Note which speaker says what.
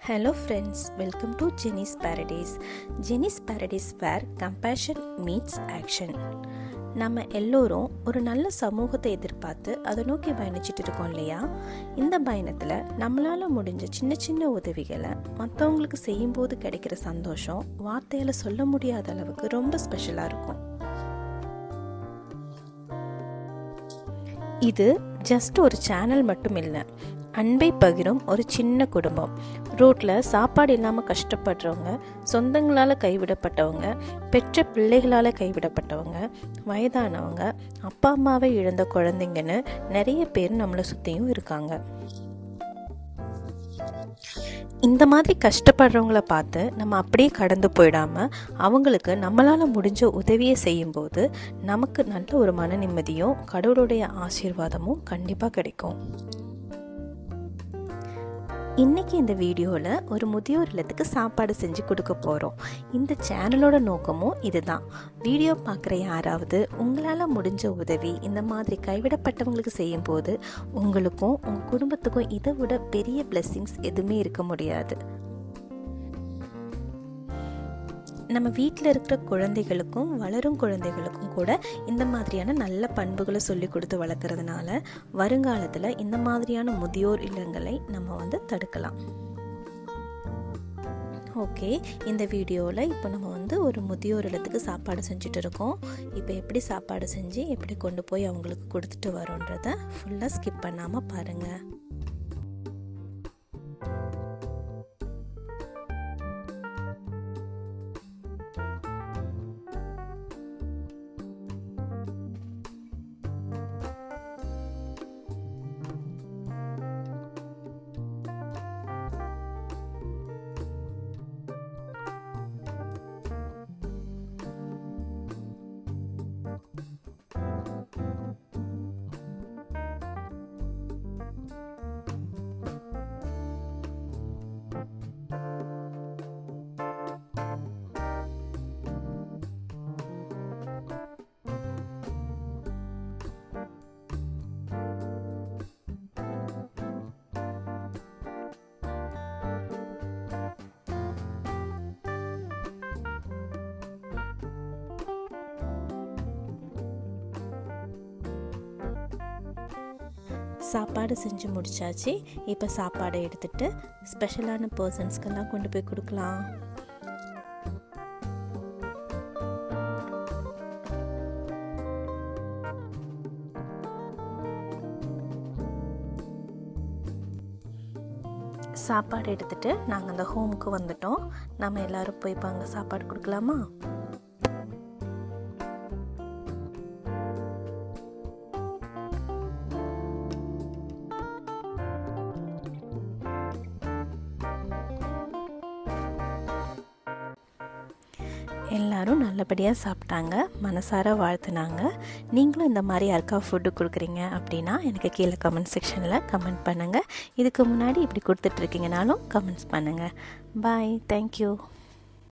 Speaker 1: Hello friends, welcome to Jenny's Paradise. Jenny's Paradise where compassion meets action. நம்ம எல்லோரும் ஒரு நல்ல சமூகத்தை எதிர்பார்த்து அதை நோக்கி பயணிச்சுட்டு இருக்கோம் இல்லையா? இந்த பயணத்தில் நம்மளால் முடிஞ்ச சின்ன சின்ன உதவிகளை மற்றவங்களுக்கு செய்யும்போது கிடைக்கிற சந்தோஷம் வார்த்தையால் சொல்ல முடியாத அளவுக்கு ரொம்ப ஸ்பெஷலாக இருக்கும். இது ஜஸ்ட் ஒரு சேனல் மட்டும் இல்லை, அன்பை பகிரும் ஒரு சின்ன குடும்பம். ரோட்டில் சாப்பாடு இல்லாமல் கஷ்டப்படுறவங்க, சொந்தங்களால் கைவிடப்பட்டவங்க, பெற்ற பிள்ளைகளால் கைவிடப்பட்டவங்க, வயதானவங்க, அப்பா அம்மாவை இழந்த குழந்தைங்கன்னு நிறைய பேர் நம்மளை சுற்றியும் இருக்காங்க. இந்த மாதிரி கஷ்டப்படுறவங்கள பார்த்து நம்ம அப்படியே கடந்து போயிடாமல் அவங்களுக்கு நம்மளால் முடிஞ்ச உதவியை செய்யும்போது நமக்கு நல்ல ஒரு மன நிம்மதியும் கடவுளுடைய ஆசீர்வாதமும் கண்டிப்பாக கிடைக்கும். இன்றைக்கி இந்த வீடியோவில் ஒரு முதியோர் இல்லத்துக்கு சாப்பாடு செஞ்சு கொடுக்க போகிறோம். இந்த சேனலோட நோக்கமும் இதுதான். வீடியோ பார்க்குற யாராவது உங்களால் முடிஞ்ச உதவி இந்த மாதிரி கைவிடப்பட்டவங்களுக்கு செய்யும்போது உங்களுக்கும் உங்கள் குடும்பத்துக்கும் இதை விட பெரிய பிளெஸ்ஸிங்ஸ் எதுவுமே இருக்க முடியாது. நம்ம வீட்டில் இருக்கிற குழந்தைகளுக்கும் வளரும் குழந்தைகளுக்கும் கூட இந்த மாதிரியான நல்ல பண்புகளை சொல்லி கொடுத்து வளர்க்குறதுனால வருங்காலத்தில் இந்த மாதிரியான முதியோர் இல்லங்களை நம்ம தடுக்கலாம். ஓகே, இந்த வீடியோவில் இப்போ நம்ம ஒரு முதியோர் இல்லத்துக்கு சாப்பாடு செஞ்சுட்டு இருக்கோம். இப்போ எப்படி சாப்பாடு செஞ்சு எப்படி கொண்டு போய் அவங்களுக்கு கொடுத்துட்டு வரோன்றதை ஃபுல்லாக ஸ்கிப் பண்ணாமல் பாருங்கள். சாப்பாடு செஞ்சு முடிச்சாச்சு. இப்போ சாப்பாடை எடுத்துட்டு ஸ்பெஷலான பர்சன்ஸ்க்கெல்லாம் கொண்டு போய் கொடுக்கலாம். சாப்பாடு எடுத்துட்டு நாங்கள் அந்த ஹோமுக்கு வந்துட்டோம். நம்ம எல்லாரும் போய் இப்போ அங்கே சாப்பாடு கொடுக்கலாமா? எல்லாரும் நல்லபடியாக சாப்பிட்டாங்க, மனசார வாழ்த்துனாங்க. நீங்களும் இந்த மாதிரி யாருக்கா ஃபுட்டு கொடுக்குறீங்க அப்படின்னா எனக்கு கீழே கமெண்ட் செக்ஷனில் கமெண்ட் பண்ணுங்கள். இதுக்கு முன்னாடி இப்படி கொடுத்துட்ருக்கீங்கனாலும் கமெண்ட்ஸ் பண்ணுங்கள். பாய், தேங்க்யூ.